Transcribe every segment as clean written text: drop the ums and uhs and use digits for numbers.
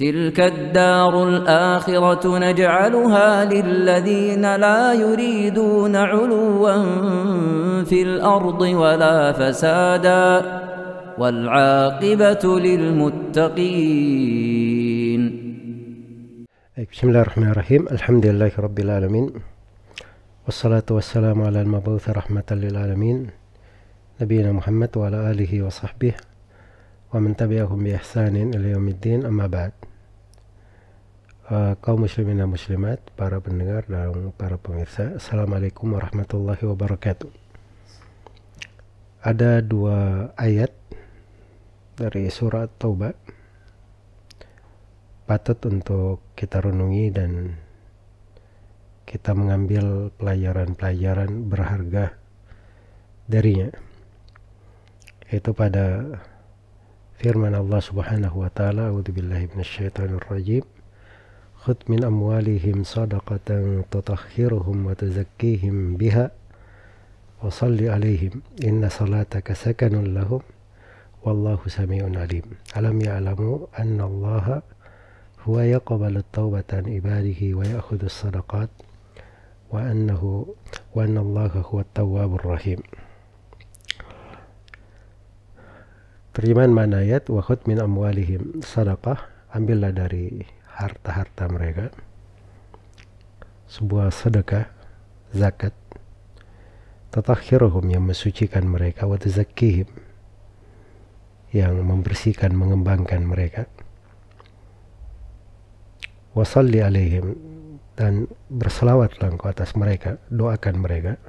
تلك الدار الآخرة نجعلها للذين لا يريدون علوا في الأرض ولا فسادا والعاقبة للمتقين. بسم الله الرحمن الرحيم. الحمد لله رب العالمين والصلاة والسلام على المبعوث رحمة للعالمين نبينا محمد وعلى آله وصحبه ومن تبعهم بإحسان إلى يوم الدين. أما بعد. Kaum muslimin dan muslimat, para pendengar dan para pemirsa, Assalamualaikum warahmatullahi wabarakatuh. Ada dua ayat dari surat Taubah patut untuk kita renungi dan kita mengambil pelajaran-pelajaran berharga darinya, yaitu pada firman Allah Subhanahu wa taala, a'udzubillahi minasyaitonir rajim, khudh min amwalihim shadaqatan tutahhiruhum wa tuzakkihim biha wa shalli alaihim inna salataka sakanun lahum wallahu sami'un alim. Alam ya'lamu anna allaha huwa yaqbalu at-taubata an ibadihi wa ya'khudhu as-sadaqat wa anna allaha huwa at-tawwabur rahim. Terjemahan makna ayat, wa khudh min amwalihim sadaqah, ambillah dari harta-harta mereka sebuah sedekah, zakat, tatahhiruhum, yang mensucikan mereka, wa tuzakkihim, yang membersihkan, mengembangkan mereka, wa shalli alaihim, dan berselawatlah engkau atas mereka, doakan mereka,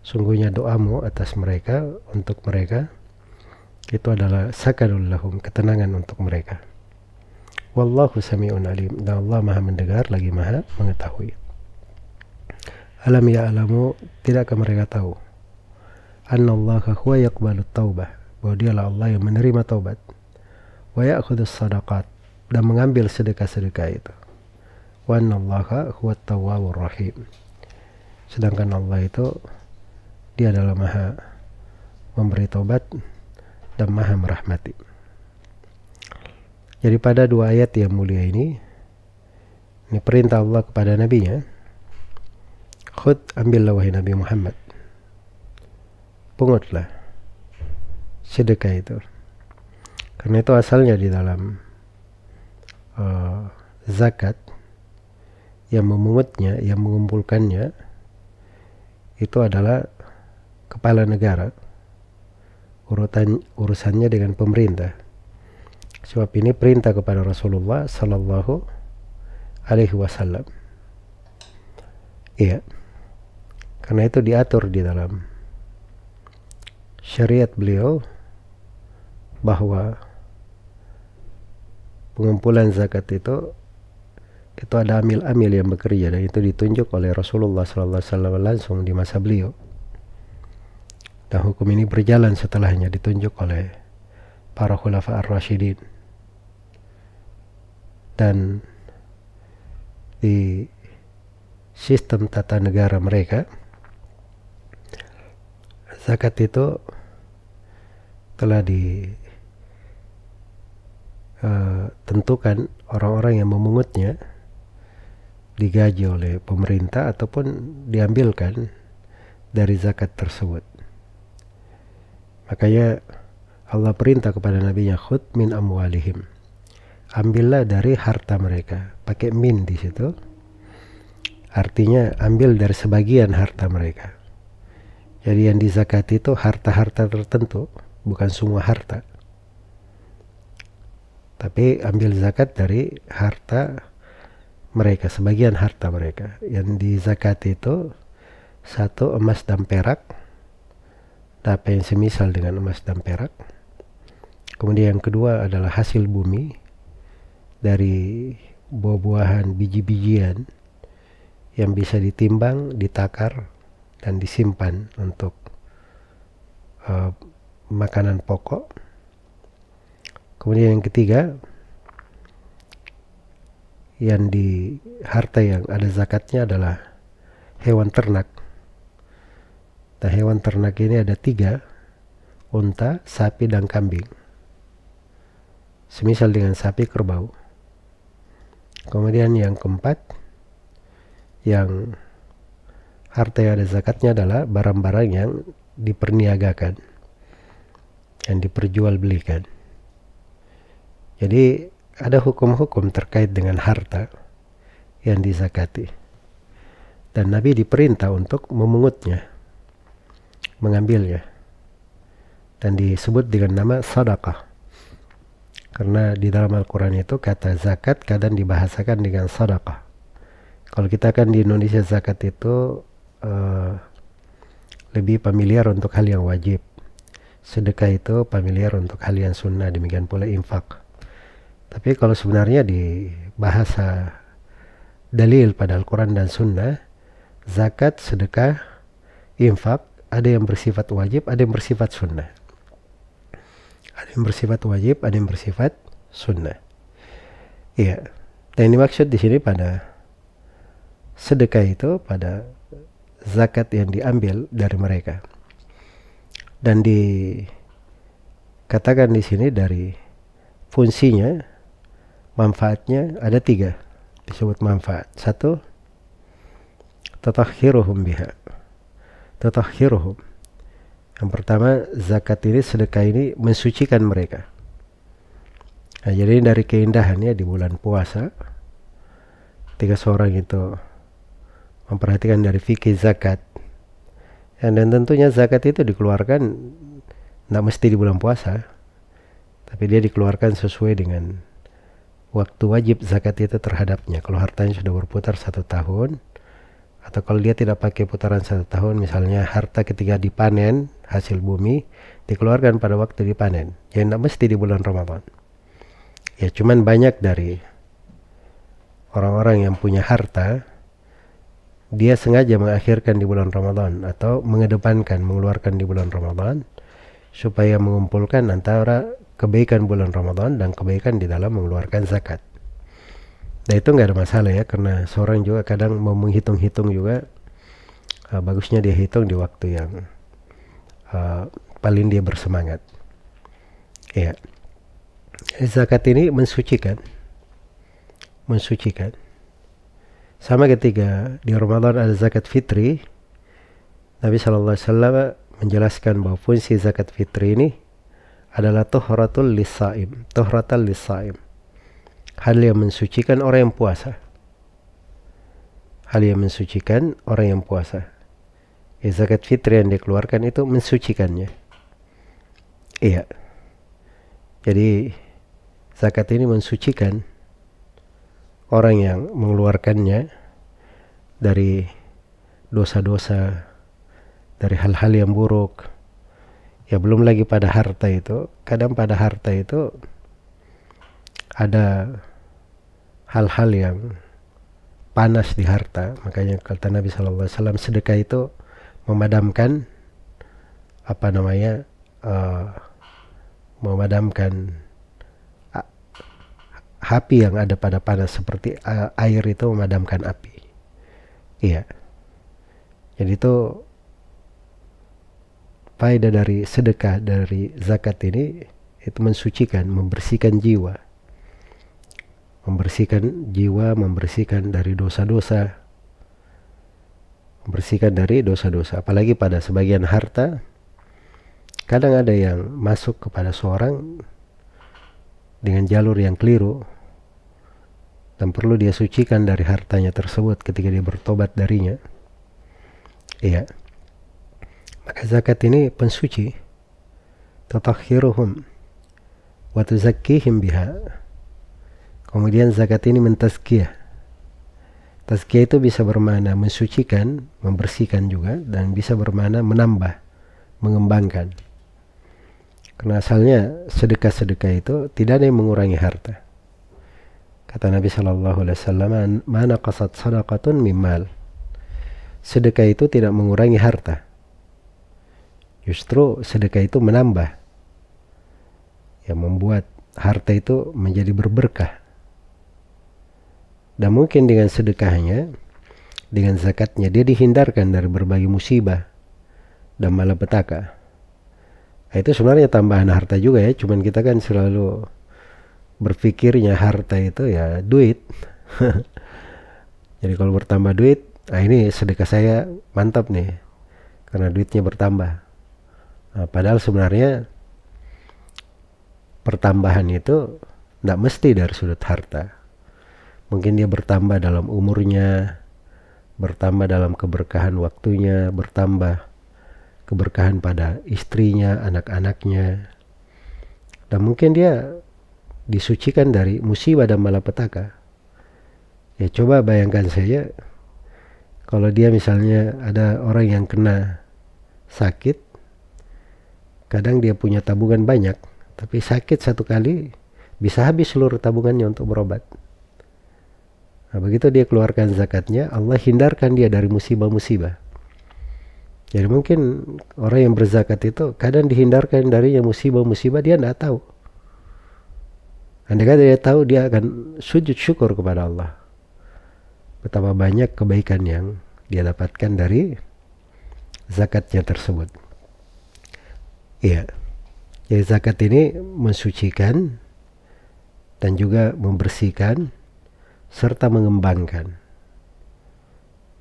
sungguhnya doamu atas mereka, untuk mereka itu adalah sakanul lahum, ketenangan untuk mereka. Wallahu sami'un alim, dan Allah maha mendengar lagi maha mengetahui. Alam ya'lamu, tidakkah mereka tahu, anna allaha huwa yaqbalu taubah, bahwa dialah Allah yang menerima taubat, wa ya'khudus sadaqat, dan mengambil sedekah-sedekah itu, wa anna allaha huwa tawwabur rahim, sedangkan Allah itu dia adalah maha memberi taubat dan maha merahmati. Jadi pada dua ayat yang mulia ini perintah Allah kepada nabinya, khud, ambillah wahai Nabi Muhammad, pungutlah sedekah itu, karena itu asalnya di dalam zakat, yang memungutnya, yang mengumpulkannya itu adalah kepala negara, urusannya dengan pemerintah. Sebab ini perintah kepada Rasulullah Sallallahu Alaihi Wasallam. Iya, karena itu diatur di dalam syariat beliau bahwa pengumpulan zakat itu ada amil-amil yang bekerja, dan itu ditunjuk oleh Rasulullah Sallallahu Alaihi Wasallam langsung di masa beliau. Dan hukum ini berjalan setelahnya, ditunjuk oleh para khulafa ar-rasyidin. Dan di sistem tata negara mereka, zakat itu telah ditentukan orang-orang yang memungutnya digaji oleh pemerintah ataupun diambilkan dari zakat tersebut. Makanya Allah perintah kepada nabinya, khud min amwalihim, ambillah dari harta mereka, pakai min di situ, artinya ambil dari sebagian harta mereka. Jadi yang dizakati itu harta-harta tertentu, bukan semua harta, tapi ambil zakat dari harta mereka, sebagian harta mereka. Yang dizakati itu satu, emas dan perak, apa yang semisal dengan emas dan perak. Kemudian yang kedua adalah hasil bumi, dari buah-buahan, biji-bijian yang bisa ditimbang, ditakar, dan disimpan untuk makanan pokok. Kemudian yang ketiga, yang di harta yang ada zakatnya adalah hewan ternak. Dan hewan ternak ini ada 3, unta, sapi, dan kambing. Semisal dengan sapi, kerbau. Kemudian yang keempat, yang harta yang ada zakatnya adalah barang-barang yang diperniagakan, yang diperjualbelikan. Jadi ada hukum-hukum terkait dengan harta yang dizakati. Dan Nabi diperintah untuk memungutnya, mengambilnya. Dan disebut dengan nama sedekah. Karena di dalam Al-Quran itu kata zakat kadang dibahasakan dengan sedekah. Kalau kita kan di Indonesia zakat itu lebih familiar untuk hal yang wajib. Sedekah itu familiar untuk hal yang sunnah, demikian pula infak. Tapi kalau sebenarnya di bahasa dalil pada Al-Quran dan Sunnah, zakat, sedekah, infak, ada yang bersifat wajib, ada yang bersifat sunnah. Ada yang bersifat wajib, ada yang bersifat sunnah. Iya. Dan yang dimaksud di sini pada sedekah itu pada zakat yang diambil dari mereka. Dan dikatakan di sini dari fungsinya, manfaatnya ada 3 disebut manfaat. 1, tatahhiruhum biha. Tatahhiruhum. Yang pertama, zakat ini, sedekah ini mensucikan mereka. Nah, jadi dari keindahannya di bulan puasa, ketika seorang itu memperhatikan dari fikih zakat, dan tentunya zakat itu dikeluarkan tidak mesti di bulan puasa, tapi dia dikeluarkan sesuai dengan waktu wajib zakat itu terhadapnya. Kalau hartanya sudah berputar 1 tahun, atau kalau dia tidak pakai putaran 1 tahun, misalnya harta ketika dipanen, hasil bumi, dikeluarkan pada waktu dipanen. Ya tidak mesti di bulan Ramadan. Ya cuman banyak dari orang-orang yang punya harta, dia sengaja mengakhirkan di bulan Ramadan, atau mengedepankan, mengeluarkan di bulan Ramadan, supaya mengumpulkan antara kebaikan bulan Ramadan dan kebaikan di dalam mengeluarkan zakat. Nah itu nggak ada masalah ya, karena seorang juga kadang mau menghitung-hitung juga, bagusnya dia hitung di waktu yang paling dia bersemangat. Ya, zakat ini mensucikan. Sama ketika di Ramadan ada zakat fitri, Nabi SAW menjelaskan bahwa fungsi zakat fitri ini adalah tuhratul lisaim, tuhratan lisaim, hal yang mensucikan orang yang puasa, hal yang mensucikan orang yang puasa. Zakat fitri yang dikeluarkan itu mensucikannya. Iya. Jadi zakat ini mensucikan orang yang mengeluarkannya dari dosa-dosa, dari hal-hal yang buruk. Ya belum lagi pada harta itu, kadang pada harta itu ada hal-hal yang panas di harta. Makanya kata Nabi SAW, sedekah itu memadamkan memadamkan api yang ada pada panas, seperti air itu memadamkan api. Iya. Jadi itu faedah dari sedekah, dari zakat ini, itu mensucikan, membersihkan jiwa, membersihkan dari dosa-dosa, membersihkan dari dosa-dosa. Apalagi pada sebagian harta, kadang ada yang masuk kepada seorang dengan jalur yang keliru, dan perlu dia sucikan dari hartanya tersebut ketika dia bertobat darinya. Iya. Maka zakat ini pensuci. Tatahhiruhum wa tuzakkihim biha. Kemudian zakat ini mentazkiyah. Tazkiyah itu bisa bermakna mensucikan, membersihkan juga, dan bisa bermakna menambah, mengembangkan. Karena asalnya sedekah-sedekah itu tidak ada yang mengurangi harta. Kata Nabi SAW, "Mana qasat sadaqatun mimmal." Sedekah itu tidak mengurangi harta. Justru sedekah itu menambah, yang membuat harta itu menjadi berberkah. Dan mungkin dengan sedekahnya, dengan zakatnya, dia dihindarkan dari berbagai musibah dan malapetaka. Nah, itu sebenarnya tambahan harta juga ya, cuman kita kan selalu berpikirnya harta itu ya duit, Jadi kalau bertambah duit, nah ini sedekah saya mantap nih, karena duitnya bertambah. Nah, padahal sebenarnya pertambahan itu tidak mesti dari sudut harta. Mungkin dia bertambah dalam umurnya, bertambah dalam keberkahan waktunya, bertambah keberkahan pada istrinya, anak-anaknya. Dan mungkin dia disucikan dari musibah dan malapetaka. Ya coba bayangkan saja, kalau dia misalnya ada orang yang kena sakit, kadang dia punya tabungan banyak, tapi sakit satu kali bisa habis seluruh tabungannya untuk berobat. Nah, begitu dia keluarkan zakatnya, Allah hindarkan dia dari musibah-musibah. Jadi mungkin orang yang berzakat itu kadang dihindarkan darinya musibah-musibah, dia tidak tahu. Andai kata dia tahu, dia akan sujud syukur kepada Allah. Betapa banyak kebaikan yang dia dapatkan dari zakatnya tersebut. Iya. Jadi zakat ini mensucikan dan juga membersihkan serta mengembangkan.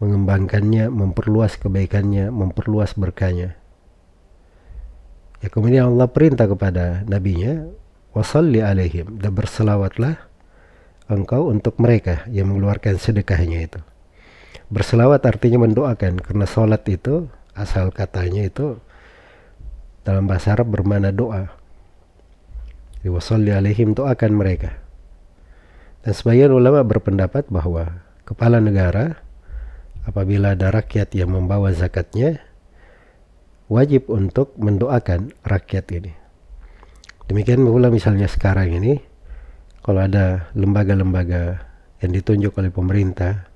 Mengembangkannya, memperluas kebaikannya, memperluas berkahnya. Ya, kemudian Allah perintah kepada nabinya, wasalli alaihim, dan berselawatlah engkau untuk mereka yang mengeluarkan sedekahnya itu. Berselawat artinya mendoakan, karena salat itu asal katanya itu dalam bahasa Arab bermakna doa. Jadi wasalli alaihim, doakan mereka. Dan sebagian ulama berpendapat bahwa kepala negara apabila ada rakyat yang membawa zakatnya, wajib untuk mendoakan rakyat ini. Demikian pula misalnya sekarang ini, kalau ada lembaga-lembaga yang ditunjuk oleh pemerintah,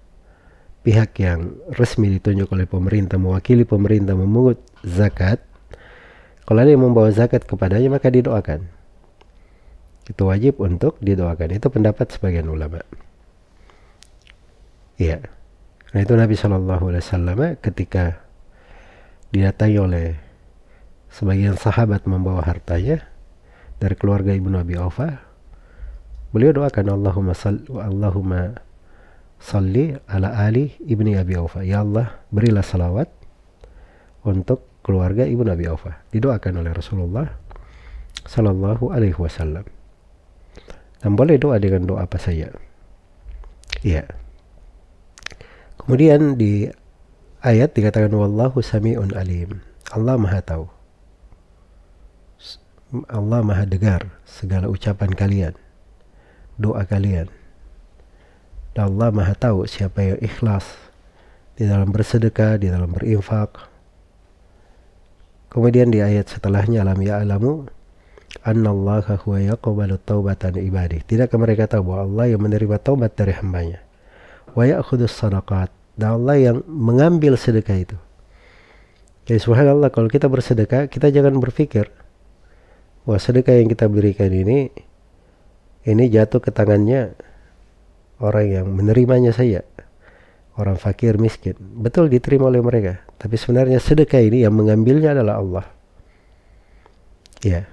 pihak yang resmi ditunjuk oleh pemerintah, mewakili pemerintah memungut zakat, kalau ada yang membawa zakat kepadanya, maka didoakan. Itu wajib untuk didoakan. Itu pendapat sebagian ulama. Iya. Karena itu Nabi SAW ketika didatangi oleh sebagian sahabat membawa hartanya dari keluarga Ibnu Abi Aufa, beliau doakan Allahumma salli ala ali ibni Abi Aufa. Ya Allah, berilah salawat untuk keluarga Ibnu Abi Aufa. Didoakan oleh Rasulullah sallallahu alaihi wasallam. Dan boleh doa dengan doa apa saja. Iya. Kemudian di ayat dikatakan wallahu sami'un alim. Allah Maha tahu. Allah Maha dengar segala ucapan kalian, doa kalian. Dan Allah Maha tahu siapa yang ikhlas di dalam bersedekah, di dalam berinfak. Kemudian di ayat setelahnya alam ya'lamu annallaha huwa yaqbalu taubatan ibadih. Tidakkah mereka tahu bahwa Allah yang menerima taubat dari hambanya? Wa ya'khudus sadaqat, dan Allah yang mengambil sedekah itu. Jadi subhanallah, kalau kita bersedekah, kita jangan berpikir bahwa sedekah yang kita berikan ini jatuh ke tangannya orang yang menerimanya saja, orang fakir miskin. Betul diterima oleh mereka, tapi sebenarnya sedekah ini yang mengambilnya adalah Allah. Ya,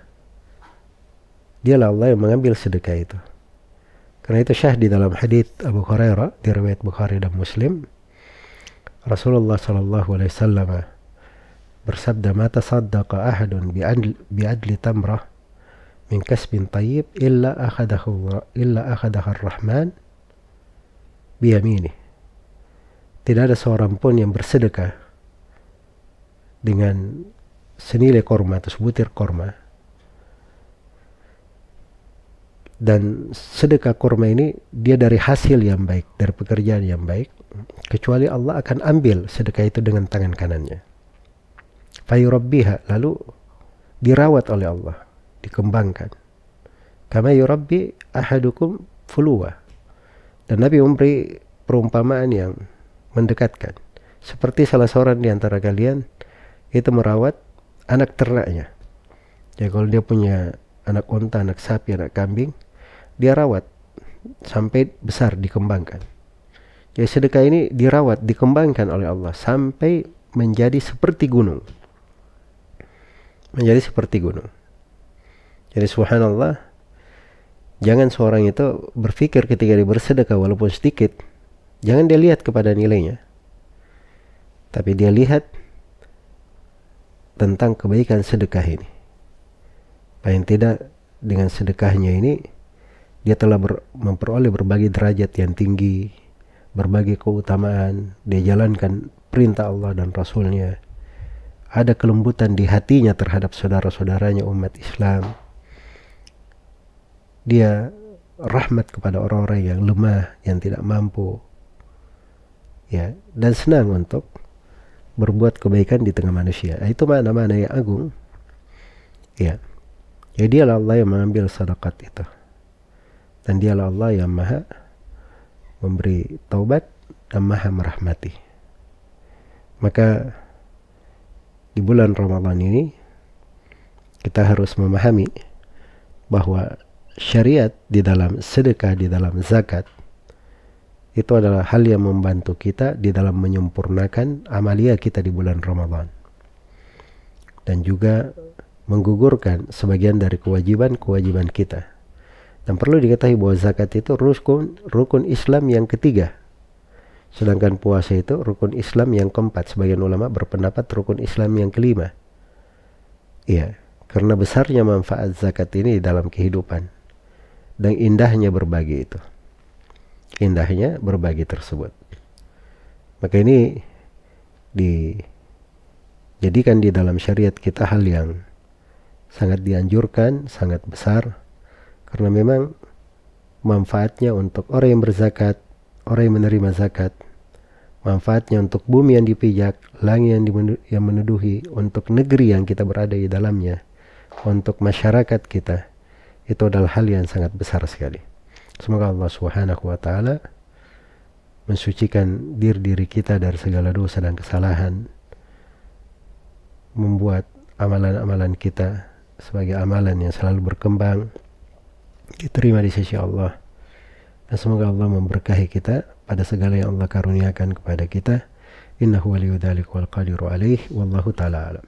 dialah Allah yang mengambil sedekah itu. Karena itu syah di dalam hadits Abu Hurairah di riwayat Bukhari dan Muslim, Rasulullah sallallahu alaihi wasallam bersabda, "Ma tasaddaqa ahadun bi'adli tamrah min kasbin tayyib illa akhadaha ar-Rahman biyaminih." Tidak ada seorang pun yang bersedekah dengan senilai korma atau sebutir korma, dan sedekah kurma ini dia dari hasil yang baik, dari pekerjaan yang baik, kecuali Allah akan ambil sedekah itu dengan tangan kanannya. Fayurabbiha, lalu dirawat oleh Allah, dikembangkan. Kama yurabbi ahadukum fuluwa. Dan Nabi memberi perumpamaan yang mendekatkan, seperti salah seorang di antara kalian itu merawat anak ternaknya. Ya, kalau dia punya anak unta, anak sapi, anak kambing, dia rawat sampai besar, dikembangkan. Jadi sedekah ini dirawat, dikembangkan oleh Allah sampai menjadi seperti gunung. Menjadi seperti gunung. Jadi subhanallah, Jangan seorang itu berpikir ketika dia bersedekah walaupun sedikit, jangan dia lihat kepada nilainya, tapi dia lihat tentang kebaikan sedekah ini. Paling tidak dengan sedekahnya ini dia telah memperoleh berbagai derajat yang tinggi, berbagai keutamaan, dia jalankan perintah Allah dan Rasulnya, ada kelembutan di hatinya terhadap saudara-saudaranya umat Islam, dia rahmat kepada orang-orang yang lemah, yang tidak mampu, ya, dan senang untuk berbuat kebaikan di tengah manusia. Itu mana-mana yang agung, ya. Jadi dialah Allah yang mengambil sedekah itu, dan dialah Allah yang maha memberi taubat dan maha merahmati. Maka di bulan Ramadan ini kita harus memahami bahwa syariat di dalam sedekah, di dalam zakat, itu adalah hal yang membantu kita di dalam menyempurnakan amalia kita di bulan Ramadan, dan juga menggugurkan sebagian dari kewajiban-kewajiban kita. Dan perlu diketahui bahwa zakat itu rukun Islam yang ketiga, sedangkan puasa itu rukun Islam yang keempat. Sebagian ulama berpendapat rukun Islam yang kelima. Iya, karena besarnya manfaat zakat ini dalam kehidupan dan indahnya berbagi itu, indahnya berbagi tersebut. Maka ini dijadikan di dalam syariat kita hal yang sangat dianjurkan, sangat besar, karena memang manfaatnya untuk orang yang berzakat, orang yang menerima zakat, manfaatnya untuk bumi yang dipijak, langit yang meneduhi, untuk negeri yang kita berada di dalamnya, untuk masyarakat kita, itu adalah hal yang sangat besar sekali. Semoga Allah Subhanahu wa Ta'ala mensucikan diri kita dari segala dosa dan kesalahan, membuat amalan-amalan kita sebagai amalan yang selalu berkembang, diterima di sisi Allah, dan semoga Allah memberkahi kita pada segala yang Allah karuniakan kepada kita. Innahu waliyyu dzalika wal qadiru alaihi, wallahu ta'ala alam.